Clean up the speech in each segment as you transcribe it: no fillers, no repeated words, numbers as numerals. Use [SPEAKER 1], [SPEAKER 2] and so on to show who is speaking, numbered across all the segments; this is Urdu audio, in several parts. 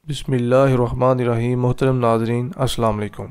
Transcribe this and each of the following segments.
[SPEAKER 1] بسم اللہ الرحمن الرحیم۔ محترم ناظرین السلام علیکم۔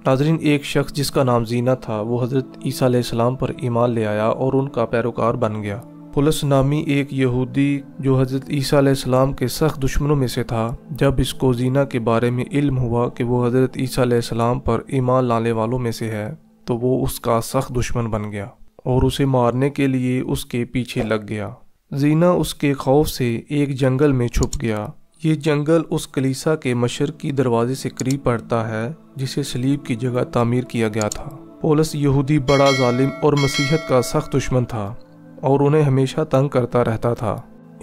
[SPEAKER 1] ناظرین، ایک شخص جس کا نام زینہ تھا وہ حضرت عیسیٰ علیہ السلام پر ایمان لے آیا اور ان کا پیروکار بن گیا۔ پولس نامی ایک یہودی جو حضرت عیسیٰ علیہ السلام کے سخت دشمنوں میں سے تھا، جب اس کو زینہ کے بارے میں علم ہوا کہ وہ حضرت عیسیٰ علیہ السلام پر ایمان لانے والوں میں سے ہے تو وہ اس کا سخت دشمن بن گیا اور اسے مارنے کے لیے اس کے پیچھے لگ گیا۔ زینہ اس کے خوف سے ایک جنگل میں چھپ گیا۔ یہ جنگل اس کلیسا کے مشرقی دروازے سے قریب پڑتا ہے جسے صلیب کی جگہ تعمیر کیا گیا تھا۔ پولس یہودی بڑا ظالم اور مسیحیت کا سخت دشمن تھا اور انہیں ہمیشہ تنگ کرتا رہتا تھا۔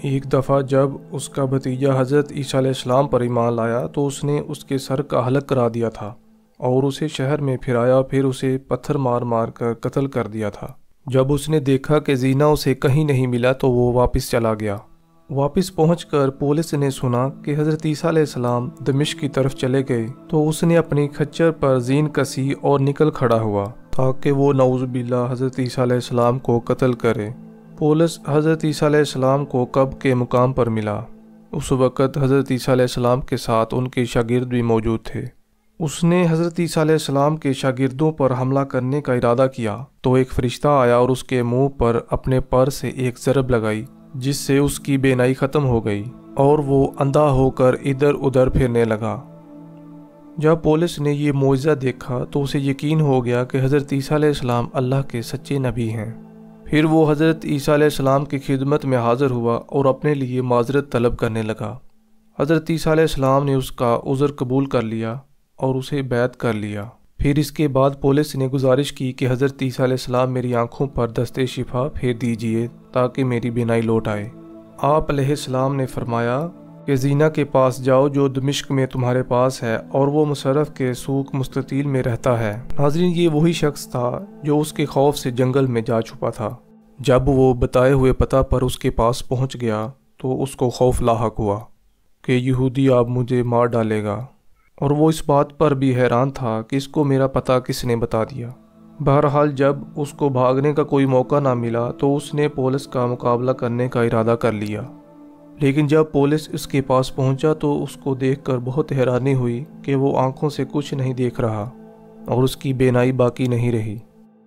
[SPEAKER 1] ایک دفعہ جب اس کا بھتیجا حضرت عیسیٰ علیہ السلام پر ایمان لایا تو اس نے اس کے سر کا حلق کرا دیا تھا اور اسے شہر میں پھرایا، پھر اسے پتھر مار مار کر قتل کر دیا تھا۔ جب اس نے دیکھا کہ زینہ اسے کہیں نہیں ملا تو وہ واپس چلا گیا۔ واپس پہنچ کر پولس نے سنا کہ حضرت عیسیٰ علیہ السلام دمشق کی طرف چلے گئے تو اس نے اپنی خچر پر زین کسی اور نکل کھڑا ہوا تاکہ وہ نعوذ باللہ حضرت عیسیٰ علیہ السلام کو قتل کرے۔ پولس حضرت عیسیٰ علیہ السلام کو قبر کے مقام پر ملا۔ اس وقت حضرت عیسیٰ علیہ السلام کے ساتھ ان کے شاگرد بھی موجود تھے۔ اس نے حضرت عیسیٰ علیہ السلام کے شاگردوں پر حملہ کرنے کا ارادہ کیا تو ایک فرشتہ آیا اور اس کے منہ پر اپنے پر سے ایک ضرب لگائی جس سے اس کی بینائی ختم ہو گئی اور وہ اندھا ہو کر ادھر ادھر پھرنے لگا۔ جب پولس نے یہ معجزہ دیکھا تو اسے یقین ہو گیا کہ حضرت عیسیٰ علیہ السلام اللہ کے سچے نبی ہیں۔ پھر وہ حضرت عیسیٰ علیہ السلام کی خدمت میں حاضر ہوا اور اپنے لیے معذرت طلب کرنے لگا۔ حضرت عیسیٰ علیہ السلام نے اس کا عذر قبول کر لیا اور اسے بیعت کر لیا۔ پھر اس کے بعد پولس نے گزارش کی کہ حضرت عیسیٰ علیہ السلام میری آنکھوں پر دستے شفا پھیر دیجئے تاکہ میری بینائی لوٹ آئے۔ آپ علیہ السلام نے فرمایا کہ زینہ کے پاس جاؤ جو دمشق میں تمہارے پاس ہے اور وہ مصرف کے سوق مستطیل میں رہتا ہے۔ ناظرین، یہ وہی شخص تھا جو اس کے خوف سے جنگل میں جا چھپا تھا۔ جب وہ بتائے ہوئے پتہ پر اس کے پاس پہنچ گیا تو اس کو خوف لاحق ہوا کہ یہودی اب مجھے مار ڈالے گا، اور وہ اس بات پر بھی حیران تھا کہ اس کو میرا پتہ کس نے بتا دیا۔ بہرحال جب اس کو بھاگنے کا کوئی موقع نہ ملا تو اس نے پولس کا مقابلہ کرنے کا ارادہ کر لیا، لیکن جب پولس اس کے پاس پہنچا تو اس کو دیکھ کر بہت حیرانی ہوئی کہ وہ آنکھوں سے کچھ نہیں دیکھ رہا اور اس کی بینائی باقی نہیں رہی۔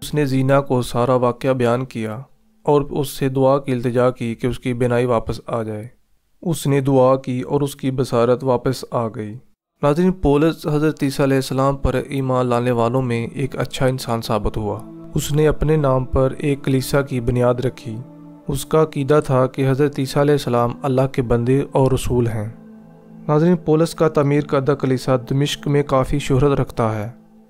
[SPEAKER 1] اس نے زینہ کو سارا واقعہ بیان کیا اور اس سے دعا کی التجا کی کہ اس کی بینائی واپس آ جائے۔ اس نے دعا کی اور اس کی بصارت واپس آ گئی۔ ناظرین، پولس حضرت عیسیٰ علیہ السلام پر ایمان لانے والوں میں ایک اچھا انسان ثابت ہوا۔ اس نے اپنے نام پر ایک کلیسا کی بنیاد رکھی۔ اس کا عقیدہ تھا کہ حضرت عیسیٰ علیہ السلام اللہ کے بندے اور رسول ہیں۔ ناظرین، پولس کا تعمیر کردہ کلیسا دمشق میں کافی شہرت رکھتا ہے۔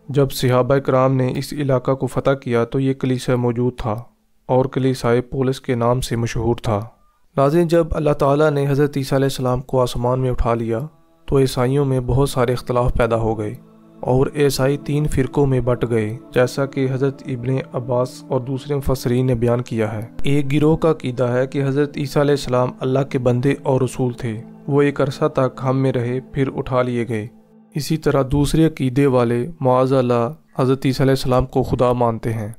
[SPEAKER 1] جب صحابہ کرام نے اس علاقہ کو فتح کیا تو یہ کلیسا موجود تھا اور کلیسائے پولس کے نام سے مشہور تھا۔ ناظرین، جب اللہ تعالیٰ نے حضرت عیسیٰ علیہ السلام کو آسمان میں اٹھا لیا تو عیسائیوں میں بہت سارے اختلاف پیدا ہو گئے اور عیسائی 3 فرقوں میں بٹ گئے، جیسا کہ حضرت ابن عباس اور دوسرے مفسرین نے بیان کیا ہے۔ ایک گروہ کا عقیدہ ہے کہ حضرت عیسیٰ علیہ السلام اللہ کے بندے اور رسول تھے، وہ ایک عرصہ تک ہم میں رہے پھر اٹھا لیے گئے۔ اسی طرح دوسرے عقیدے والے معاذ اللہ حضرت عیسیٰ علیہ السلام کو خدا مانتے ہیں،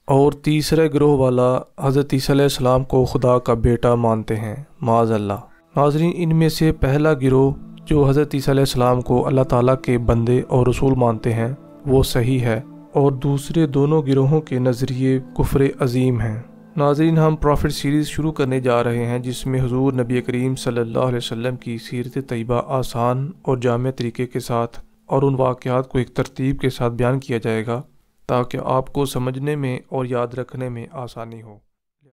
[SPEAKER 1] اور تیسرے گروہ والا حضرت عیسیٰ علیہ السلام کو خدا کا بیٹا مانتے ہیں، معاذ اللہ۔ ناظرین، ان میں سے پہلا گروہ جو حضرت عیسیٰ علیہ السلام کو اللہ تعالیٰ کے بندے اور رسول مانتے ہیں وہ صحیح ہے، اور دوسرے دونوں گروہوں کے نظریے کفر عظیم ہیں۔ ناظرین، ہم پروفٹ سیریز شروع کرنے جا رہے ہیں جس میں حضور نبی کریم صلی اللہ علیہ وسلم کی سیرت طیبہ آسان اور جامع طریقے کے ساتھ اور ان واقعات کو ایک ترتیب کے ساتھ بیان کیا جائے گا تاکہ آپ کو سمجھنے میں اور یاد رکھنے میں آسانی ہو۔